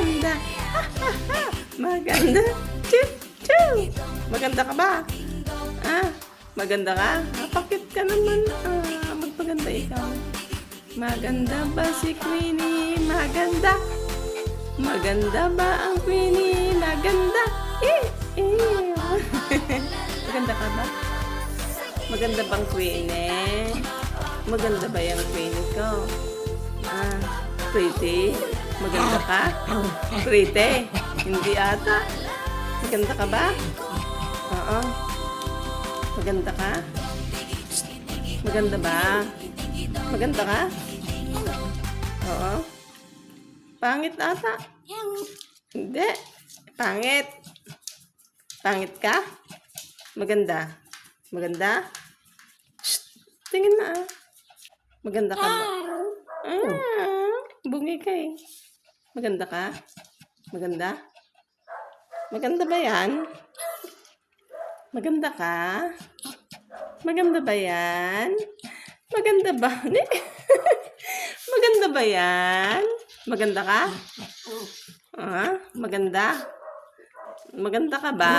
maganda. Maganda. Choo, choo. Maganda ka ba? Maganda ka? Pakit ka naman. Magpaganda ikaw. Maganda ba si Queenie? Maganda. Maganda ba ang Queenie? Maganda. Maganda ka ba? Maganda bang Queenie? Maganda ba yung Queenie ko? Pretty? Maganda ka? Pretty? Hindi ata. Maganda ka ba? Oo. Maganda ka? Maganda ba? Maganda ka? Oo. Pangit ata. Hindi. Pangit. Pangit ka? Maganda. Maganda? Shh. Tingin na Maganda ka ba? Bungi ka eh. Maganda ka? Maganda? Maganda ba yan? Maganda ka? Maganda ba yan? Maganda ba? Maganda ba yan? Maganda ka? Maganda? Maganda ka ba?